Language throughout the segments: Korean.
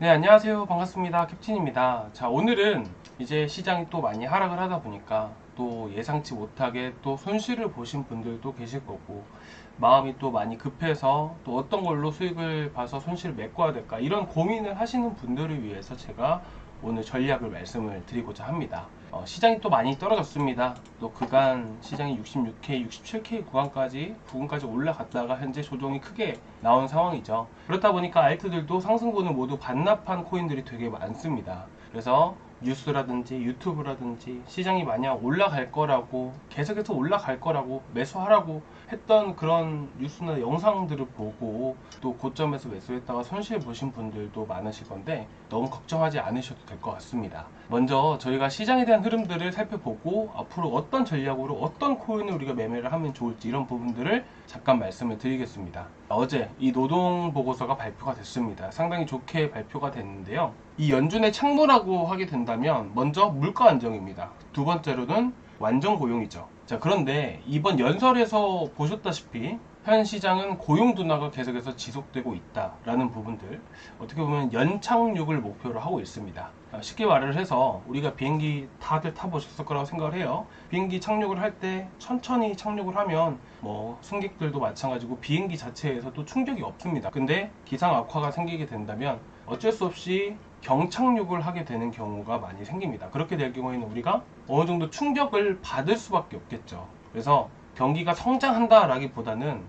네, 안녕하세요. 반갑습니다. 캡틴입니다. 자, 오늘은 이제 시장이 또 많이 하락을 하다 보니까 또 예상치 못하게 또 손실을 보신 분들도 계실 거고, 마음이 또 많이 급해서 또 어떤 걸로 수익을 봐서 손실을 메꿔야 될까, 이런 고민을 하시는 분들을 위해서 제가 오늘 전략을 말씀을 드리고자 합니다. 시장이 또 많이 떨어졌습니다. 또 그간 시장이 66K, 67K 부근까지 올라갔다가 현재 조정이 크게 나온 상황이죠. 그렇다 보니까 알트들도 상승분을 모두 반납한 코인들이 되게 많습니다. 그래서 뉴스라든지 유튜브라든지 시장이 만약 올라갈 거라고, 계속해서 올라갈 거라고 매수하라고 했던 그런 뉴스나 영상들을 보고 또 고점에서 매수했다가 손실 보신 분들도 많으실 건데, 너무 걱정하지 않으셔도 될 것 같습니다. 먼저 저희가 시장에 대한 흐름들을 살펴보고 앞으로 어떤 전략으로 어떤 코인을 우리가 매매를 하면 좋을지, 이런 부분들을 잠깐 말씀을 드리겠습니다. 어제 이 노동 보고서가 발표가 됐습니다. 상당히 좋게 발표가 됐는데요. 이 연준의 착무라고 하게 된다면 먼저 물가 안정입니다. 두 번째로는 완전 고용이죠. 자, 그런데 이번 연설에서 보셨다시피 현 시장은 고용 둔화가 계속해서 지속되고 있다라는 부분들, 어떻게 보면 연착륙을 목표로 하고 있습니다. 쉽게 말을 해서 우리가 비행기 다들 타보셨을 거라고 생각을 해요. 비행기 착륙을 할 때 천천히 착륙을 하면 승객들도 마찬가지고 비행기 자체에서도 충격이 없습니다. 근데 기상 악화가 생기게 된다면 어쩔 수 없이 경착륙을 하게 되는 경우가 많이 생깁니다. 그렇게 될 경우에는 우리가 어느 정도 충격을 받을 수밖에 없겠죠. 그래서 경기가 성장한다라기보다는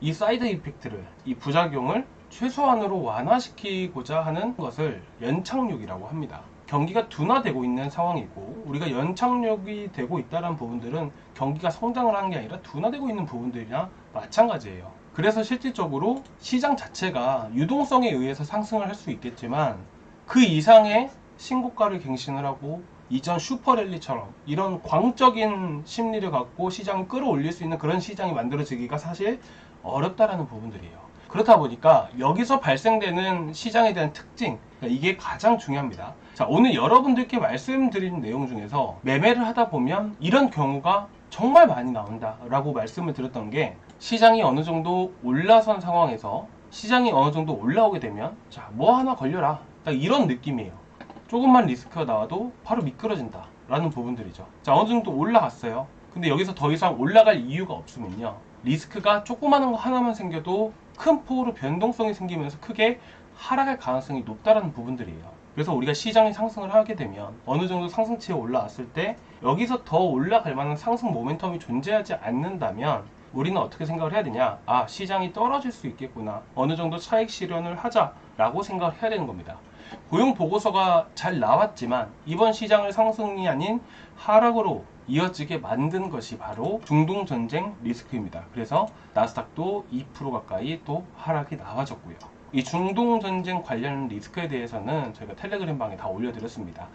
이 사이드 이펙트를, 이 부작용을 최소한으로 완화시키고자 하는 것을 연착륙이라고 합니다. 경기가 둔화되고 있는 상황이고, 우리가 연착륙이 되고 있다는 부분들은 경기가 성장을 하는 게 아니라 둔화되고 있는 부분들이나 마찬가지예요. 그래서 실질적으로 시장 자체가 유동성에 의해서 상승을 할 수 있겠지만 그 이상의 신고가를 갱신을 하고 이전 슈퍼랠리처럼 이런 광적인 심리를 갖고 시장을 끌어올릴 수 있는 그런 시장이 만들어지기가 사실 어렵다라는 부분들이에요. 그렇다 보니까 여기서 발생되는 시장에 대한 특징, 그러니까 이게 가장 중요합니다. 자, 오늘 여러분들께 말씀드린 내용 중에서 매매를 하다 보면 이런 경우가 정말 많이 나온다라고 말씀을 드렸던 게, 시장이 어느 정도 올라선 상황에서 시장이 어느 정도 올라오게 되면 자, 뭐 하나 걸려라, 딱 이런 느낌이에요. 조금만 리스크가 나와도 바로 미끄러진다 라는 부분들이죠. 자, 어느 정도 올라갔어요. 근데 여기서 더 이상 올라갈 이유가 없으면요, 리스크가 조그마한 거 하나만 생겨도 큰 폭으로 변동성이 생기면서 크게 하락할 가능성이 높다는 부분들이에요. 그래서 우리가 시장이 상승을 하게 되면 어느 정도 상승치에 올라왔을 때 여기서 더 올라갈 만한 상승 모멘텀이 존재하지 않는다면 우리는 어떻게 생각을 해야 되냐, 아, 시장이 떨어질 수 있겠구나, 어느 정도 차익 실현을 하자라고 생각을 해야 되는 겁니다. 고용 보고서가 잘 나왔지만 이번 시장을 상승이 아닌 하락으로 이어지게 만든 것이 바로 중동 전쟁 리스크입니다. 그래서 나스닥도 2% 가까이 또 하락이 나와졌고요. 이 중동 전쟁 관련 리스크에 대해서는 저희가 텔레그램 방에 다 올려드렸습니다.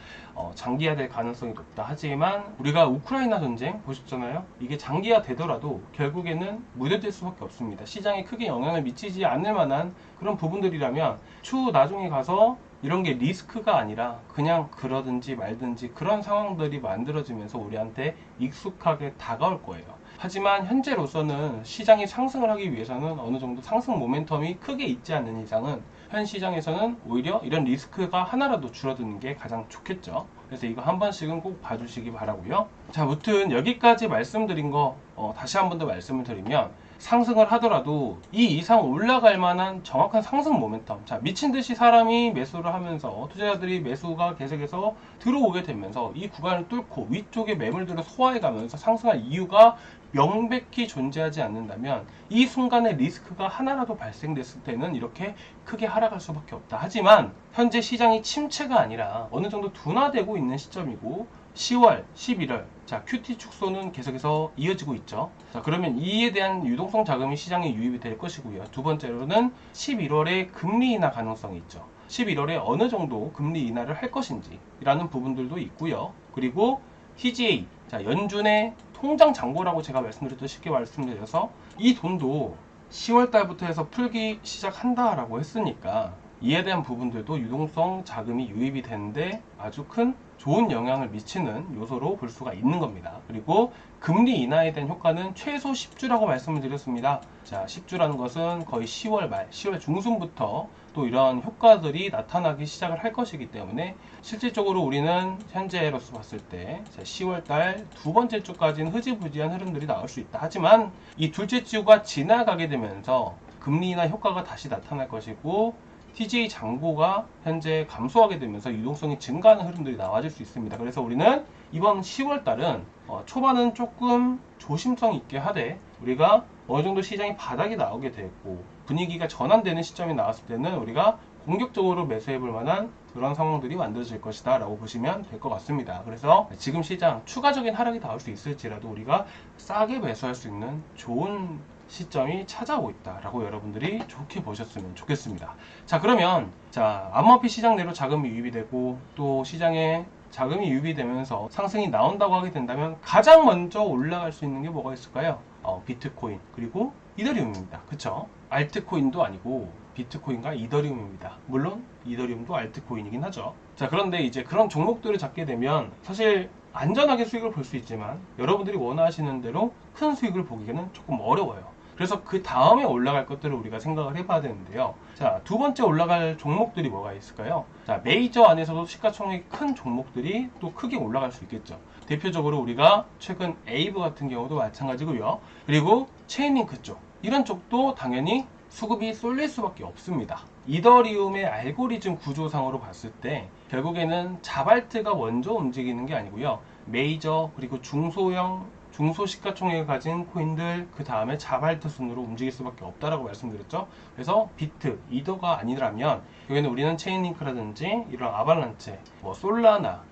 장기화될 가능성이 높다 하지만 우리가 우크라이나 전쟁 보셨잖아요. 이게 장기화 되더라도 결국에는 무뎌질 수밖에 없습니다. 시장에 크게 영향을 미치지 않을 만한 그런 부분들이라면 추후 나중에 가서 이런 게 리스크가 아니라 그냥 그러든지 말든지 그런 상황들이 만들어지면서 우리한테 익숙하게 다가올 거예요. 하지만 현재로서는 시장이 상승을 하기 위해서는 어느 정도 상승 모멘텀이 크게 있지 않는 이상은 현 시장에서는 오히려 이런 리스크가 하나라도 줄어드는 게 가장 좋겠죠. 그래서 이거 한 번씩은 꼭 봐주시기 바라고요. 자, 무튼 여기까지 말씀드린 거 다시 한 번 더 말씀을 드리면, 상승을 하더라도 이 이상 올라갈 만한 정확한 상승 모멘텀, 자, 미친 듯이 사람이 매수를 하면서 투자자들이 매수가 계속해서 들어오게 되면서 이 구간을 뚫고 위쪽에 매물들을 소화해 가면서 상승할 이유가 명백히 존재하지 않는다면 이 순간에 리스크가 하나라도 발생됐을 때는 이렇게 크게 하락할 수밖에 없다. 하지만 현재 시장이 침체가 아니라 어느 정도 둔화되고 있는 시점이고 10월, 11월, 자, QT 축소는 계속해서 이어지고 있죠. 자, 그러면 이에 대한 유동성 자금이 시장에 유입이 될 것이고요. 두 번째로는 11월에 금리 인하 가능성이 있죠. 11월에 어느 정도 금리 인하를 할 것인지 라는 부분들도 있고요. 그리고 TGA, 자, 연준의 통장 잔고라고 제가 말씀드렸듯이 쉽게 말씀드려서 이 돈도 10월 달부터 해서 풀기 시작한다라고 했으니까 이에 대한 부분들도 유동성 자금이 유입이 되는데 아주 큰 좋은 영향을 미치는 요소로 볼 수가 있는 겁니다. 그리고 금리 인하에 대한 효과는 최소 10주라고 말씀을 드렸습니다. 자, 10주라는 것은 거의 10월 말, 10월 중순부터 또 이런 효과들이 나타나기 시작을 할 것이기 때문에 실질적으로 우리는 현재로서 봤을 때 10월 달 두 번째 주까지는 흐지부지한 흐름들이 나올 수 있다. 하지만 이 둘째 주가 지나가게 되면서 금리 인하 효과가 다시 나타날 것이고 TJ 잔고가 현재 감소하게 되면서 유동성이 증가하는 흐름들이 나와질 수 있습니다. 그래서 우리는 이번 10월 달은 초반은 조금 조심성 있게 하되 우리가 어느 정도 시장이 바닥이 나오게 됐고 분위기가 전환되는 시점이 나왔을 때는 우리가 공격적으로 매수해 볼 만한 그런 상황들이 만들어질 것이다 라고 보시면 될 것 같습니다. 그래서 지금 시장 추가적인 하락이 나올 수 있을지라도 우리가 싸게 매수할 수 있는 좋은 시점이 찾아오고 있다라고 여러분들이 좋게 보셨으면 좋겠습니다. 자, 그러면 암호화폐 시장 내로 자금이 유입이 되고 또 시장에 자금이 유입이 되면서 상승이 나온다고 하게 된다면 가장 먼저 올라갈 수 있는 게 뭐가 있을까요? 비트코인 그리고 이더리움입니다. 그쵸? 알트코인도 아니고 비트코인과 이더리움입니다. 물론 이더리움도 알트코인이긴 하죠. 자, 그런데 이제 그런 종목들을 잡게 되면 사실 안전하게 수익을 볼 수 있지만 여러분들이 원하시는 대로 큰 수익을 보기에는 조금 어려워요. 그래서 그 다음에 올라갈 것들을 우리가 생각을 해봐야 되는데요. 자, 두 번째 올라갈 종목들이 뭐가 있을까요? 자, 메이저 안에서도 시가총액이 큰 종목들이 또 크게 올라갈 수 있겠죠. 대표적으로 우리가 최근 에이브 같은 경우도 마찬가지고요. 그리고 체인링크 쪽, 이런 쪽도 당연히 수급이 쏠릴 수밖에 없습니다. 이더리움의 알고리즘 구조상으로 봤을 때 결국에는 자발트가 먼저 움직이는 게 아니고요. 메이저 그리고 중소 시가총액을 가진 코인들 그 다음에 자발트 순으로 움직일 수밖에 없다라고 말씀드렸죠. 그래서 비트, 이더가 아니라면 여기는 우리는 체인링크라든지 이런 아발란체, 솔라나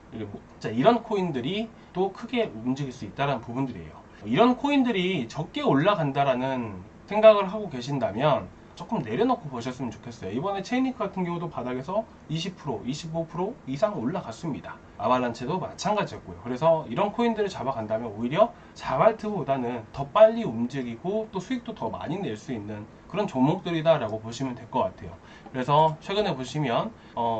이런 코인들이 또 크게 움직일 수 있다는 부분들이에요. 이런 코인들이 적게 올라간다라는 생각을 하고 계신다면 조금 내려놓고 보셨으면 좋겠어요. 이번에 체인링크 같은 경우도 바닥에서 20%, 25% 이상 올라갔습니다. 아발란체도 마찬가지였고요. 그래서 이런 코인들을 잡아간다면 오히려 자발트보다는 더 빨리 움직이고 또 수익도 더 많이 낼 수 있는 그런 종목들이다 라고 보시면 될 것 같아요. 그래서 최근에 보시면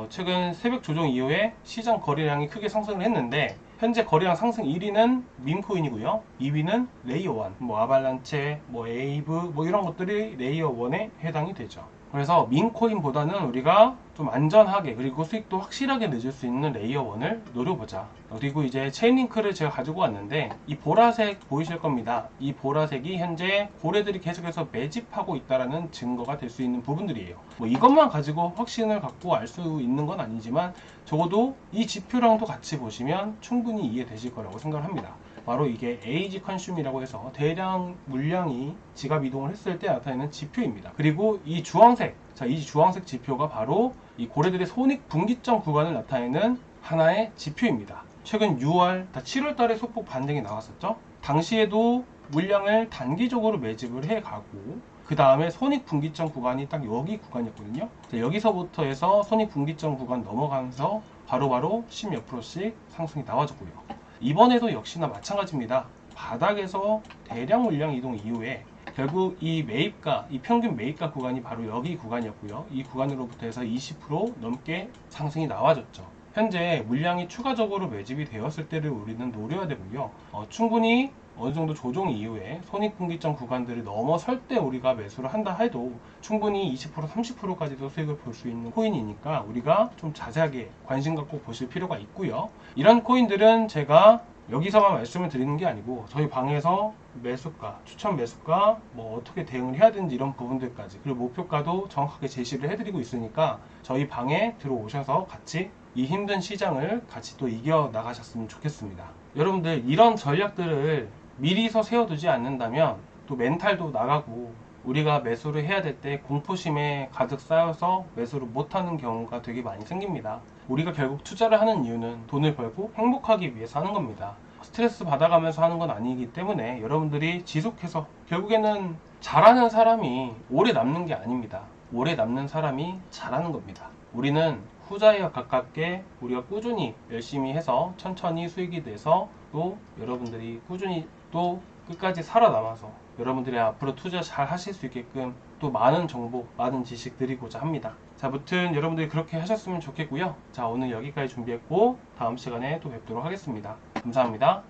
최근 새벽 조정 이후에 시장 거래량이 크게 상승을 했는데 현재 거래량 상승 1위는 밈코인이고요. 2위는 레이어1, 아발란체, 에이브 이런 것들이 레이어1에 해당이 되죠. 그래서 밈코인보다는 우리가 좀 안전하게 그리고 수익도 확실하게 내줄 수 있는 레이어1을 노려보자. 그리고 이제 체인링크를 제가 가지고 왔는데 이 보라색 보이실 겁니다. 이 보라색이 현재 고래들이 계속해서 매집하고 있다는 증거가 될 수 있는 부분들이에요. 이것만 가지고 확신을 갖고 알 수 있는 건 아니지만 적어도 이 지표랑도 같이 보시면 충분히 이해되실 거라고 생각을 합니다. 바로 이게 에이지 컨슘이라고 해서 대량 물량이 지갑 이동을 했을 때 나타내는 지표입니다. 그리고 이 주황색, 이 주황색 지표가 바로 이 고래들의 손익 분기점 구간을 나타내는 하나의 지표입니다. 최근 6월, 7월 달에 소폭 반등이 나왔었죠. 당시에도 물량을 단기적으로 매집을 해가고 그 다음에 손익 분기점 구간이 딱 여기 구간이었거든요. 여기서부터 해서 손익 분기점 구간 넘어가면서 바로바로 10몇 %씩 상승이 나와줬고요. 이번에도 역시나 마찬가지입니다. 바닥에서 대량 물량 이동 이후에 결국 이 매입가, 이 평균 매입가 구간이 바로 여기 구간이었고요. 이 구간으로부터 해서 20% 넘게 상승이 나와줬죠. 현재 물량이 추가적으로 매집이 되었을 때를 우리는 노려야 되고요. 충분히 어느 정도 조정 이후에 손익분기점 구간들을 넘어설 때 우리가 매수를 한다 해도 충분히 20% 30%까지도 수익을 볼 수 있는 코인이니까 우리가 좀 자세하게 관심 갖고 보실 필요가 있고요. 이런 코인들은 제가 여기서만 말씀을 드리는 게 아니고 저희 방에서 매수가, 추천 매수가, 어떻게 대응을 해야 되는지 이런 부분들까지 그리고 목표가도 정확하게 제시를 해드리고 있으니까 저희 방에 들어오셔서 같이 이 힘든 시장을 같이 또 이겨 나가셨으면 좋겠습니다. 여러분들 이런 전략들을 미리서 세워두지 않는다면 또 멘탈도 나가고 우리가 매수를 해야 될 때 공포심에 가득 쌓여서 매수를 못하는 경우가 되게 많이 생깁니다. 우리가 결국 투자를 하는 이유는 돈을 벌고 행복하기 위해서 하는 겁니다. 스트레스 받아가면서 하는 건 아니기 때문에 여러분들이 지속해서 결국에는 잘하는 사람이 오래 남는 게 아닙니다. 오래 남는 사람이 잘하는 겁니다. 우리는 후자에 가깝게 우리가 꾸준히 열심히 해서 천천히 수익이 돼서 또 여러분들이 꾸준히 또 끝까지 살아남아서 여러분들이 앞으로 투자 잘 하실 수 있게끔 또 많은 정보, 많은 지식 드리고자 합니다. 자, 아무튼 여러분들이 그렇게 하셨으면 좋겠고요. 자, 오늘 여기까지 준비했고 다음 시간에 또 뵙도록 하겠습니다. 감사합니다.